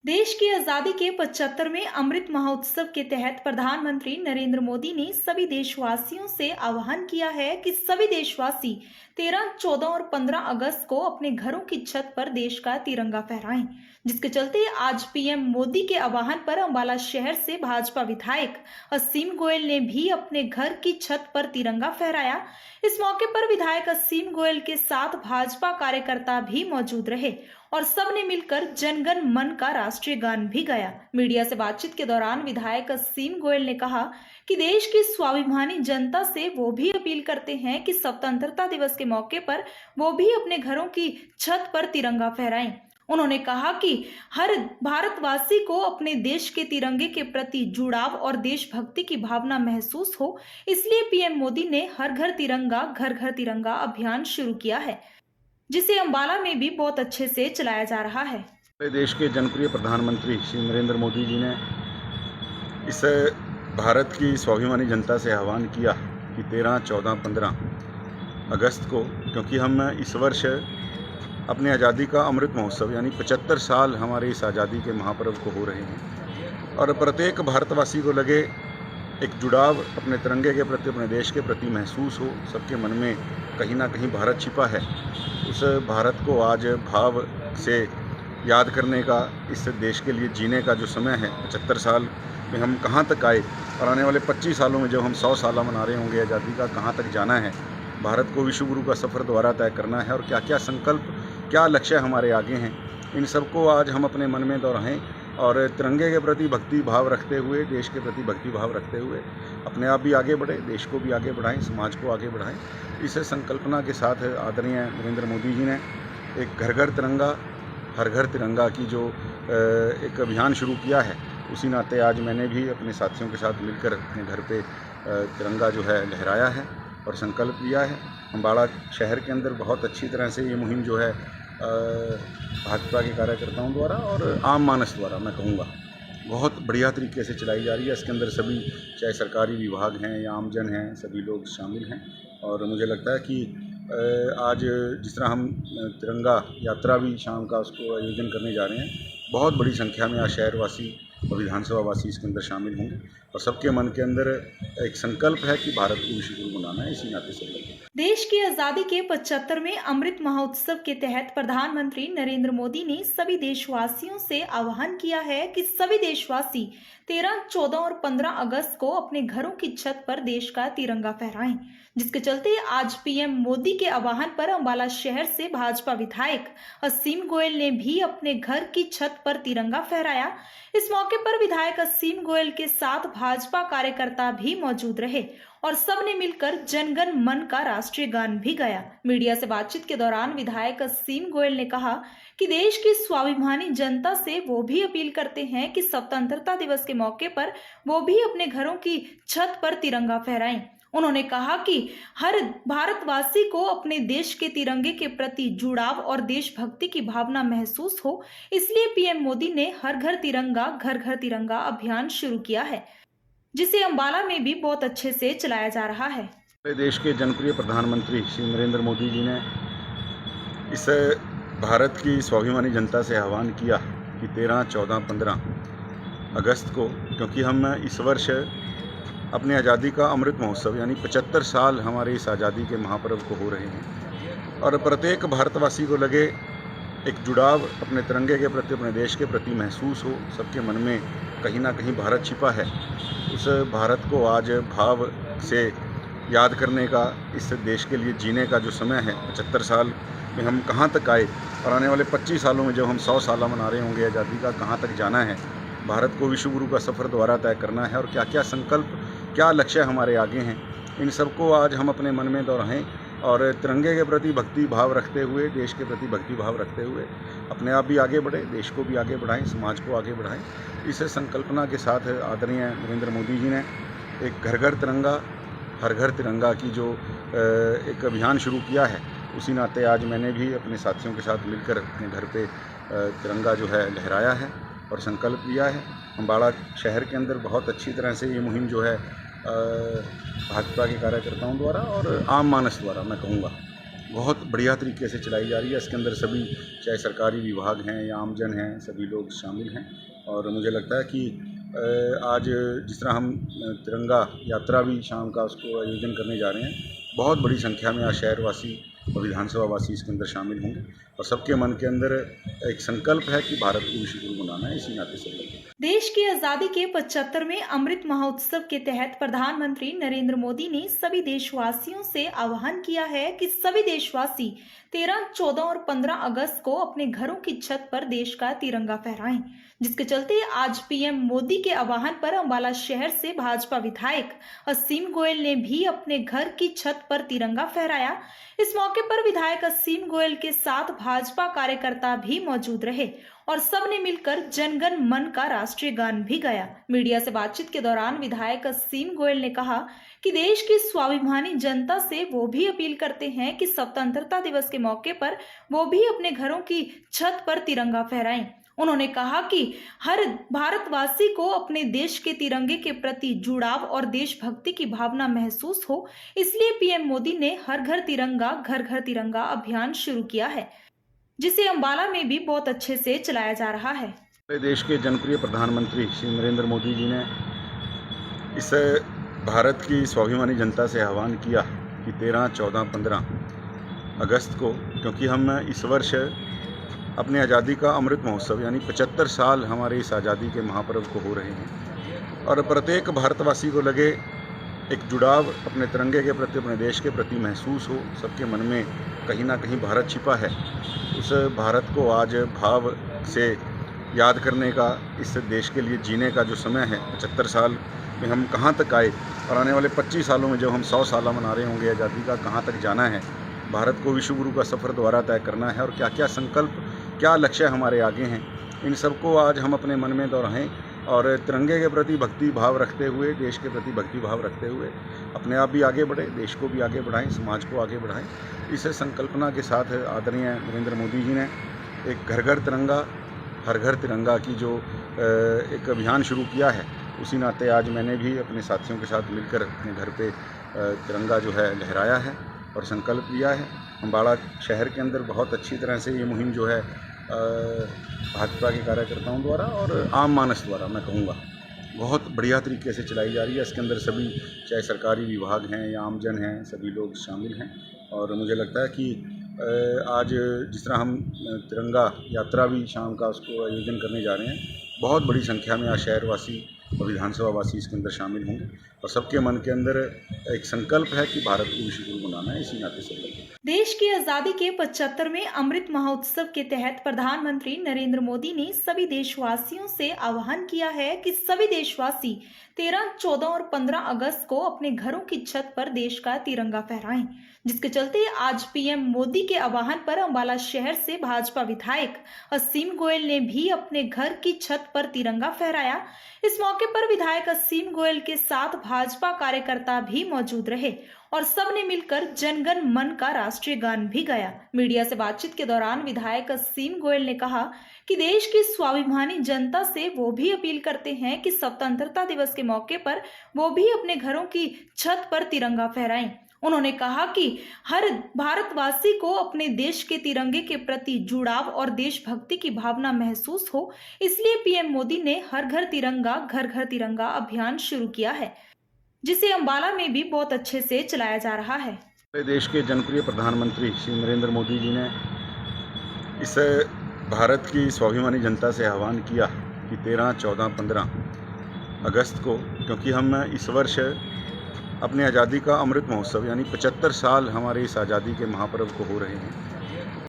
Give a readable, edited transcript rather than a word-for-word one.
देश की आजादी के 75वें अमृत महोत्सव के तहत प्रधानमंत्री नरेंद्र मोदी ने सभी देशवासियों से आह्वान किया है कि सभी देशवासी 13, 14 और 15 अगस्त को अपने घरों की छत पर देश का तिरंगा फहराएं। जिसके चलते आज पीएम मोदी के आह्वान पर अंबाला शहर से भाजपा विधायक असीम गोयल ने भी अपने घर की छत पर तिरंगा फहराया। इस मौके पर विधायक असीम गोयल के साथ भाजपा कार्यकर्ता भी मौजूद रहे और सबने मिलकर जनगण मन का राष्ट्रीय गान भी गाया। मीडिया से बातचीत के दौरान विधायक असीम गोयल ने कहा कि देश की स्वाभिमानी जनता से वो भी अपील करते हैं कि स्वतंत्रता दिवस के मौके पर वो भी अपने घरों की छत पर तिरंगा फहराएं। उन्होंने कहा कि हर भारतवासी को अपने देश के तिरंगे के प्रति जुड़ाव और देशभक्ति की भावना महसूस हो, इसलिए पीएम मोदी ने हर घर तिरंगा अभियान शुरू किया है, जिसे अंबाला में भी बहुत अच्छे से चलाया जा रहा है। हमारे देश के जनप्रिय प्रधानमंत्री श्री नरेंद्र मोदी जी ने इस भारत की स्वाभिमानी जनता से आह्वान किया कि 13, 14, 15 अगस्त को, क्योंकि हम इस वर्ष अपनी आज़ादी का अमृत महोत्सव यानी 75 साल हमारे इस आज़ादी के महापर्व को हो रहे हैं और प्रत्येक भारतवासी को लगे एक जुड़ाव अपने तिरंगे के प्रति, अपने देश के प्रति महसूस हो। सबके मन में कहीं ना कहीं भारत छिपा है। उस भारत को आज भाव से याद करने का, इस देश के लिए जीने का जो समय है, 75 साल में हम कहाँ तक आए और आने वाले 25 सालों में जब हम 100 साल मना रहे होंगे आज़ादी का, कहाँ तक जाना है। भारत को विश्व गुरु का सफ़र दोबारा तय करना है और क्या क्या संकल्प, क्या लक्ष्य हमारे आगे हैं, इन सबको आज हम अपने मन में दोहराएं और तिरंगे के प्रति भक्ति भाव रखते हुए, देश के प्रति भक्ति भाव रखते हुए अपने आप भी आगे बढ़े, देश को भी आगे बढ़ाएं, समाज को आगे बढ़ाएं। इस संकल्पना के साथ आदरणीय नरेंद्र मोदी जी ने एक घर घर तिरंगा की जो एक अभियान शुरू किया है, उसी नाते आज मैंने भी अपने साथियों के साथ मिलकर अपने घर पे तिरंगा जो है लहराया है और संकल्प लिया है। अम्बाड़ा शहर के अंदर बहुत अच्छी तरह से ये मुहिम जो है भाजपा के कार्यकर्ताओं द्वारा और आम मानस द्वारा, मैं कहूँगा, बहुत बढ़िया तरीके से चलाई जा रही है। इसके अंदर सभी, चाहे सरकारी विभाग हैं या आमजन हैं, सभी लोग शामिल हैं और मुझे लगता है कि आज जिस तरह हम तिरंगा यात्रा भी शाम का उसको आयोजन करने जा रहे हैं, बहुत बड़ी संख्या में आज शहरवासी और विधानसभा वासी इसके अंदर शामिल होंगे और सबके मन के अंदर एक संकल्प है कि भारत को विश्व गुरु बनाना है। इसी नाते से देश की आजादी के 75वें अमृत महोत्सव के तहत प्रधानमंत्री नरेंद्र मोदी ने सभी देशवासियों से आह्वान किया है कि सभी देशवासी 13, 14 और 15 अगस्त को अपने घरों की छत पर देश का तिरंगा फहराएं। जिसके चलते आज पीएम मोदी के आह्वान पर अंबाला शहर से भाजपा विधायक असीम गोयल ने भी अपने घर की छत पर तिरंगा फहराया। इस मौके पर विधायक असीम गोयल के साथ भाजपा कार्यकर्ता भी मौजूद रहे और सबने मिलकर जनगण मन का राष्ट्रीय गान भी गाया। मीडिया से बातचीत के दौरान विधायक असीम गोयल ने कहा कि देश की स्वाभिमानी जनता से वो भी अपील करते हैं कि स्वतंत्रता दिवस के मौके पर वो भी अपने घरों की छत पर तिरंगा फहराएं। उन्होंने कहा कि हर भारतवासी को अपने देश के तिरंगे के प्रति जुड़ाव और देशभक्ति की भावना महसूस हो, इसलिए पीएम मोदी ने हर घर तिरंगा अभियान शुरू किया है, जिसे अंबाला में भी बहुत अच्छे से चलाया जा रहा है। हमारे देश के जनप्रिय प्रधानमंत्री श्री नरेंद्र मोदी जी ने इस भारत की स्वाभिमानी जनता से आह्वान किया कि 13, 14, 15 अगस्त को, क्योंकि हम इस वर्ष अपनी आज़ादी का अमृत महोत्सव यानी 75 साल हमारे इस आज़ादी के महापर्व को हो रहे हैं और प्रत्येक भारतवासी को लगे एक जुड़ाव अपने तिरंगे के प्रति, अपने देश के प्रति महसूस हो। सबके मन में कहीं ना कहीं भारत छिपा है। उस भारत को आज भाव से याद करने का, इस देश के लिए जीने का जो समय है, 75 साल में हम कहाँ तक आए और आने वाले 25 सालों में जब हम 100 साल मना रहे होंगे आज़ादी का, कहाँ तक जाना है। भारत को विश्व गुरु का सफ़र दोबारा तय करना है और क्या क्या संकल्प, क्या लक्ष्य हमारे आगे हैं, इन सबको आज हम अपने मन में दोहराएं और तिरंगे के प्रति भक्ति भाव रखते हुए, देश के प्रति भक्ति भाव रखते हुए अपने आप भी आगे बढ़े, देश को भी आगे बढ़ाएं, समाज को आगे बढ़ाएं। इस संकल्पना के साथ आदरणीय नरेंद्र मोदी जी ने एक घर तिरंगा की जो एक अभियान शुरू किया है, उसी नाते आज मैंने भी अपने साथियों के साथ मिलकर अपने घर पे तिरंगा जो है लहराया है और संकल्प लिया है। अम्बाड़ा शहर के अंदर बहुत अच्छी तरह से ये मुहिम जो है भाजपा के कार्यकर्ताओं द्वारा और आम मानस द्वारा, मैं कहूँगा, बहुत बढ़िया तरीके से चलाई जा रही है। इसके अंदर सभी, चाहे सरकारी विभाग हैं या आमजन हैं, सभी लोग शामिल हैं। और मुझे लगता है कि आज जिस तरह हम तिरंगा यात्रा भी शाम का उसको आयोजन करने जा रहे हैं, बहुत बड़ी संख्या में आज शहरवासी और विधानसभा वासी इसके अंदर शामिल होंगे और सबके मन के अंदर एक संकल्प है कि भारत को विश्व गुरु बनाना है। इसी नाते से देश की आजादी के 75वें अमृत महोत्सव के तहत प्रधानमंत्री नरेंद्र मोदी ने सभी देशवासियों से आह्वान किया है कि सभी देशवासी 13, 14 और 15 अगस्त को अपने घरों की छत पर देश का तिरंगा फहराएं, जिसके चलते आज पीएम मोदी के आह्वान पर अंबाला शहर से भाजपा विधायक असीम गोयल ने भी अपने घर की छत पर तिरंगा फहराया। इस मौके पर विधायक असीम गोयल के साथ भाजपा कार्यकर्ता भी मौजूद रहे और सबने मिलकर जनगण मन का राष्ट्रीय गान भी गाया। मीडिया से बातचीत के दौरान विधायक असीम गोयल ने कहा कि देश की स्वाभिमानी जनता से वो भी अपील करते हैं कि स्वतंत्रता दिवस के मौके पर वो भी अपने घरों की छत पर तिरंगा फहराएं। उन्होंने कहा कि हर भारतवासी को अपने देश के तिरंगे के प्रति जुड़ाव और देशभक्ति की भावना महसूस हो, इसलिए पीएम मोदी ने हर घर तिरंगा अभियान शुरू किया है, जिसे अंबाला में भी बहुत अच्छे से चलाया जा रहा है। देश के जनप्रिय प्रधानमंत्री श्री नरेंद्र मोदी जी ने इस भारत की स्वाभिमानी जनता से आह्वान किया कि 13, 14, 15 अगस्त को, क्योंकि हम इस वर्ष अपनी आज़ादी का अमृत महोत्सव यानी 75 साल हमारे इस आज़ादी के महापर्व को हो रहे हैं और प्रत्येक भारतवासी को लगे एक जुड़ाव अपने तिरंगे के प्रति, अपने देश के प्रति महसूस हो। सबके मन में कहीं ना कहीं भारत छिपा है। उस भारत को आज भाव से याद करने का, इस देश के लिए जीने का जो समय है, 75 साल में हम कहाँ तक आए और आने वाले 25 सालों में जब हम 100 साल मना रहे होंगे आज़ादी का, कहाँ तक जाना है। भारत को विश्व गुरु का सफ़र दोबारा तय करना है और क्या क्या संकल्प, क्या लक्ष्य हमारे आगे हैं, इन सबको आज हम अपने मन में दोहराएं और तिरंगे के प्रति भक्ति भाव रखते हुए, देश के प्रति भक्ति भाव रखते हुए अपने आप भी आगे बढ़े, देश को भी आगे बढ़ाएं, समाज को आगे बढ़ाएं। इस संकल्पना के साथ आदरणीय नरेंद्र मोदी जी ने एक घर घर तिरंगा, हर घर तिरंगा की जो एक अभियान शुरू किया है, उसी नाते आज मैंने भी अपने साथियों के साथ मिलकर अपने घर पे तिरंगा जो है लहराया है और संकल्प लिया है। अंबाला शहर के अंदर बहुत अच्छी तरह से ये मुहिम जो है भाजपा के कार्यकर्ताओं द्वारा और आम मानस द्वारा, मैं कहूँगा, बहुत बढ़िया तरीके से चलाई जा रही है। इसके अंदर सभी, चाहे सरकारी विभाग हैं या आमजन हैं, सभी लोग शामिल हैं। और मुझे लगता है कि आज जिस तरह हम तिरंगा यात्रा भी शाम का उसको आयोजन करने जा रहे हैं, बहुत बड़ी संख्या में आज शहरवासी और विधानसभा वासी इसके अंदर शामिल होंगे और सबके मन के अंदर एक संकल्प है कि भारत को विश्व गुरु बनाना है। इसी नाते से देश की आजादी के 75वें अमृत महोत्सव के तहत प्रधानमंत्री नरेंद्र मोदी ने सभी देशवासियों से आह्वान किया है कि सभी देशवासी 13, 14 और 15 अगस्त को अपने घरों की छत पर देश का तिरंगा फहराएं, जिसके चलते आज पीएम मोदी के आह्वान पर अंबाला शहर से भाजपा विधायक असीम गोयल ने भी अपने घर की छत पर तिरंगा फहराया। इस मौके पर विधायक असीम गोयल के साथ भाजपा कार्यकर्ता भी मौजूद रहे और सबने मिलकर जनगण मन का राष्ट्रीय गान भी गाया। मीडिया से बातचीत के दौरान विधायक असीम गोयल ने कहा कि देश की स्वाभिमानी जनता से वो भी अपील करते हैं कि स्वतंत्रता दिवस के मौके पर वो भी अपने घरों की छत पर तिरंगा फहराएं। उन्होंने कहा कि हर भारतवासी को अपने देश के तिरंगे के प्रति जुड़ाव और देशभक्ति की भावना महसूस हो, इसलिए पीएम मोदी ने हर घर तिरंगा अभियान शुरू किया है, जिसे अंबाला में भी बहुत अच्छे से चलाया जा रहा है। देश के जनप्रिय प्रधानमंत्री श्री नरेंद्र मोदी जी ने इस भारत की स्वाभिमानी जनता से आह्वान किया कि 13, 14, 15 अगस्त को, क्योंकि हम इस वर्ष अपनी आज़ादी का अमृत महोत्सव यानी 75 साल हमारे इस आज़ादी के महापर्व को हो रहे हैं